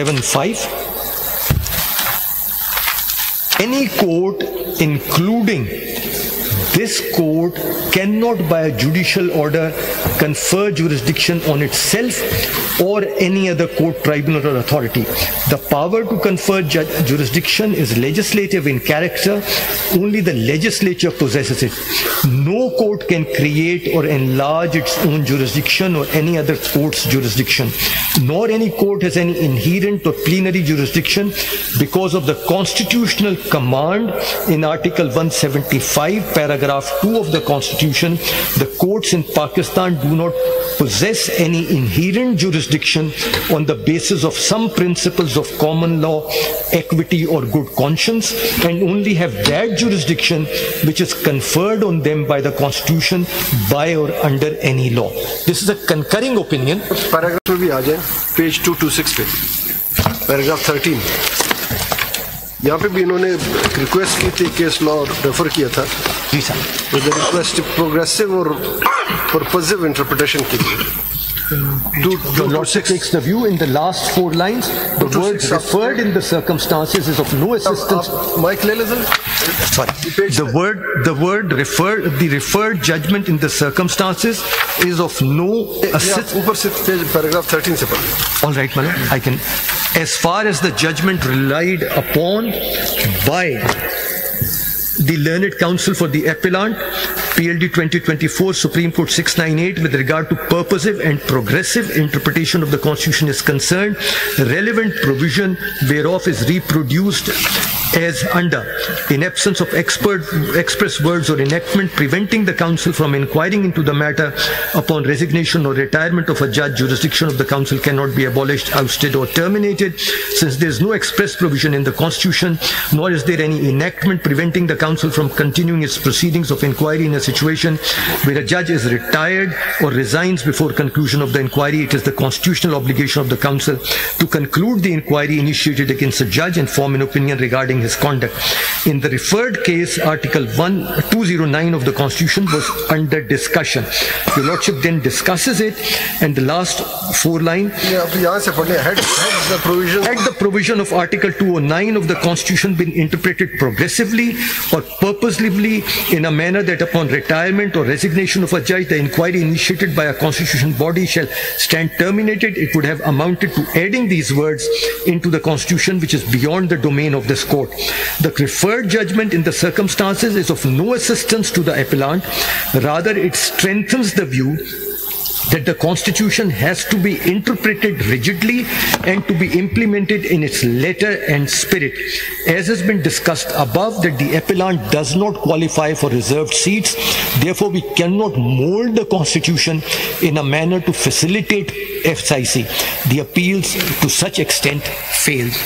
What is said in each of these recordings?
7.5, any court, including this court, cannot by a judicial order confer jurisdiction on itself or any other court, tribunal or authority. The power to confer jurisdiction is legislative in character. Only the legislature possesses it. No court can create or enlarge its own jurisdiction or any other court's jurisdiction, nor any court has any inherent or plenary jurisdiction because of the constitutional command in Article 175, paragraph 2 of the Constitution. The courts in Pakistan do not possess any inherent jurisdiction on the basis of some principles of common law, equity or good conscience, and only have that jurisdiction which is conferred on them by the Constitution, by or under any law. This is a concurring opinion. Paragraph में भी आ जाए, page 226 पे, paragraph 13. यहाँ पे भी इन्होंने request की थी, केस लॉ रेफर किया था जी सर, रिक्वेस्ट प्रोग्रेसिव और पर्पसिव इंटरप्रिटेशन के लिए. The Lordship takes the view in the last 4 lines, the word referred in the circumstances is of no assistance. Mike Lelezen? Sorry. The referred judgment in the circumstances is of no assistance. ऊपर से paragraph 13 से पढ़. All right, Mala, I can. As far as the judgment relied upon by the learned counsel for the appellant, PLD 2024, Supreme Court 698, with regard to purposive and progressive interpretation of the Constitution is concerned, relevant provision whereof is reproduced as under, in absence of express words or enactment preventing the council from inquiring into the matter upon resignation or retirement of a judge, jurisdiction of the council cannot be abolished, ousted or terminated. Since there is no express provision in the Constitution, nor is there any enactment preventing the council from continuing its proceedings of inquiry in a situation where a judge is retired or resigns before conclusion of the inquiry, it is the constitutional obligation of the council to conclude the inquiry initiated against a judge and form an opinion regarding his conduct. In the referred case, Article 209 of the Constitution was under discussion. Your Lordship then discusses it, and the last 4 line. Had the provision of Article 209 of the Constitution been interpreted progressively or purposely in a manner that upon retirement or resignation of a judge, the inquiry initiated by a constitutional body shall stand terminated, it would have amounted to adding these words into the Constitution, which is beyond the domain of this court. The referred judgment in the circumstances is of no assistance to the appellant. Rather, it strengthens the view that the Constitution has to be interpreted rigidly and to be implemented in its letter and spirit. As has been discussed above, that the appellant does not qualify for reserved seats, therefore we cannot mold the Constitution in a manner to facilitate FCIC. The appeals to such extent failed.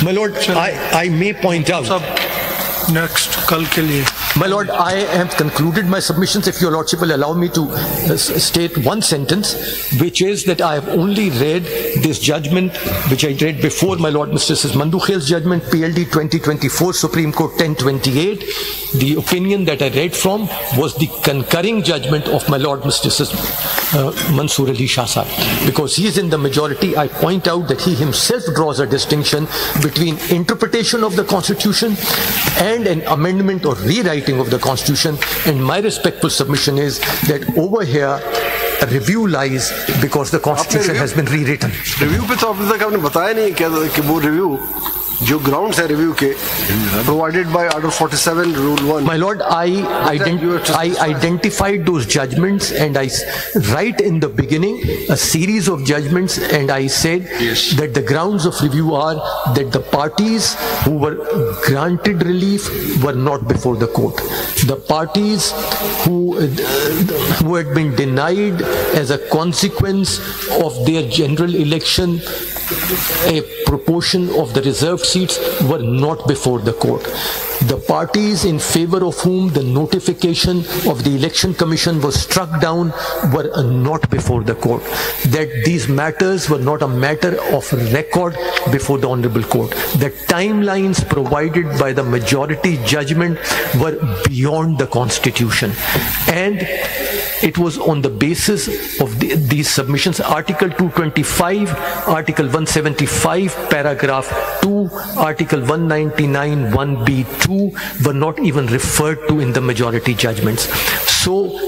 My Lord, I may point out. Next, kal ke liye. My Lord, I have concluded my submissions. If Your Lordship will allow me to state one sentence, which is that I have only read this judgment, which I read before my Lord Mr. Mandukhel's judgment, PLD 2024, Supreme Court 1028. The opinion that I read from was the concurring judgment of my Lord Mr. Mansoor Ali Shah Sahib. Because he is in the majority, I point out that he himself draws a distinction between interpretation of the Constitution and an amendment or rewriting of the Constitution, and my respectful submission is that over here a review lies because the Constitution has been rewritten. Review पे तो अब तक आपने बताया नहीं कि वो review जो grounds है review के provided by Order 47 Rule 1. My Lord, I identified those judgments, and I right in the beginning a series of judgments, and I said that the grounds of review are that the parties who were granted relief were not before the court. The parties who had been denied as a consequence of their general election a proportion of the reserved seats were not before the court. The parties in favor of whom the notification of the Election Commission was struck down were not before the court. That these matters were not a matter of record before the Honorable Court. The timelines provided by the majority judgment were beyond the Constitution. And It was on the basis of these submissions. Article 225, Article 175, Paragraph 2, Article 199, 1B2 were not even referred to in the majority judgments. So,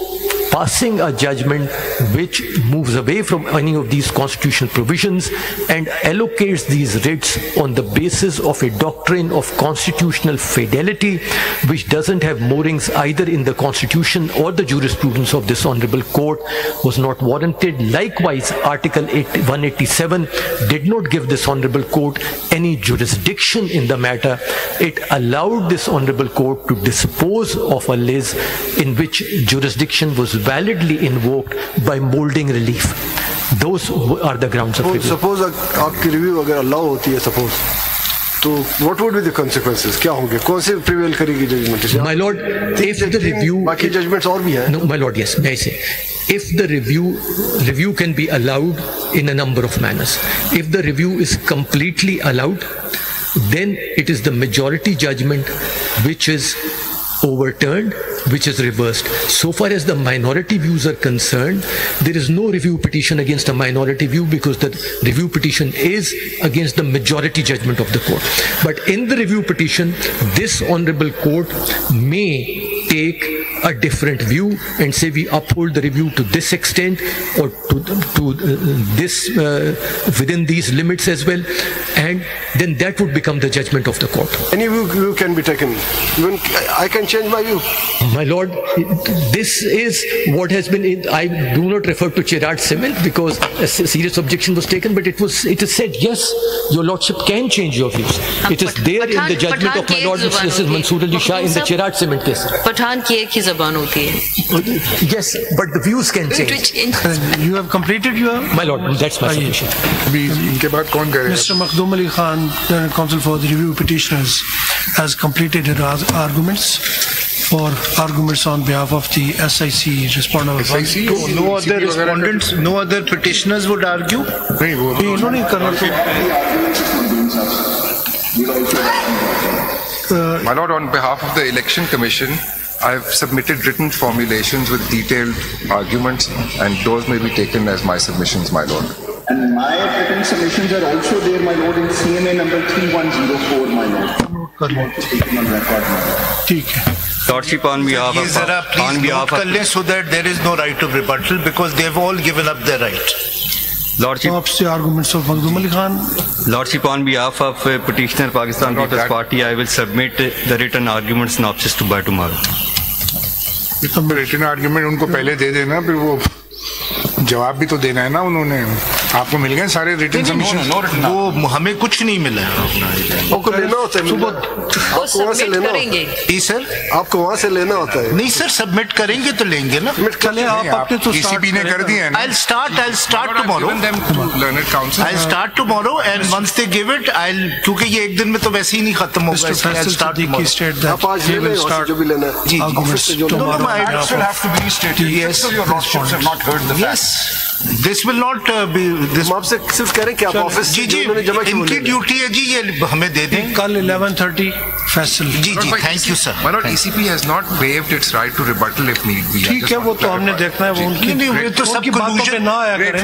passing a judgment which moves away from any of these constitutional provisions and allocates these writs on the basis of a doctrine of constitutional fidelity, which doesn't have moorings either in the Constitution or the jurisprudence of this Honorable Court, was not warranted. Likewise, Article 187 did not give this Honorable Court any jurisdiction in the matter. It allowed this Honorable Court to dispose of a lis in which jurisdiction was validly invoked by molding relief. Those are the grounds of review. Suppose आपकी review अगर allow होती है, suppose, तो what would be the consequences? क्या होंगे? कौन से prevail करेगी judgment? My lord, if the review, बाकी judgments और भी हैं. No, my lord, yes, may I say, if the review can be allowed in a number of manners. If the review is completely allowed, then it is the majority judgment which is overturned, which is reversed. So far as the minority views are concerned, there is no review petition against a minority view because the review petition is against the majority judgment of the court. But in the review petition, this Honorable Court may take a different view and say we uphold the review to this extent or to this within these limits as well, and then that would become the judgment of the court. Any view can be taken. Even I can change my view. My lord, this is what has been. I do not refer to Chirag Cement because a serious objection was taken, but it is said, yes, your lordship can change your views. It is there in the judgment of my lord Mrs. Mansoor Ali Shah in the Chirag Cement case. Pathan की एक ही ज़बान होती है. Yes, but the views can change. You have completed your. My lord, that's my submission. इनके बाद कौन करेगा? Mr. Makhdoom Ali Khan, the counsel for the review petitioners, has completed her arguments on behalf of the SIC respondent. SIC? No other respondents, no other petitioners would argue? नहीं वो इन्होंने करना तो. My lord, on behalf of the Election Commission, I have submitted written formulations with detailed arguments, and those may be taken as my submissions, my lord. And my written submissions are also there, my lord, in CMA number 3104, my lord. Taken on record, my lord. ठीक है. Lordship, on behalf of so that there is no right of rebuttal because they have all given up their right. Lordship, आपसे arguments of Makhdoom Ali Khan. Lordship, on behalf of petitioner Pakistan People's Party, I will submit the written argument synopsis to by tomorrow. Written argument उनको पहले दे देना, फिर वो जवाब भी तो देना है ना. उन्होंने आपको मिल गए सारे रिटन सबमिशन? वो हमें कुछ नहीं मिला है. आपको लेना होता है, आपको वहाँ से लेना होता है. जी सर, आपको वहाँ से लेना होता है. नहीं सर, सबमिट करेंगे तो लेंगे ना. चले आप अपने तो ECB ने कर दिया है ना. I'll start tomorrow. I'll start tomorrow and once they give it, क्योंकि ये एक दिन में तो वैसे ही नहीं खत्म होगा. I'll start tomorrow. आप आज ले लें जो भी लेना है. जी, I still have to be stated. Yes, your lordships have not heard the facts. yes. This will not be. हम आपसे सिर्फ कह रहे हैं कि आप ऑफिस जी इनकी ड्यूटी है जी, ये हमें दे दें. कल 11:30 फैसल. जी, thank you sir. My lord, ECB has not waived its right to rebuttal if need be. ठीक है, वो तो हमने देखना है, वो उनकी तो सब बातों पे ना आया करें.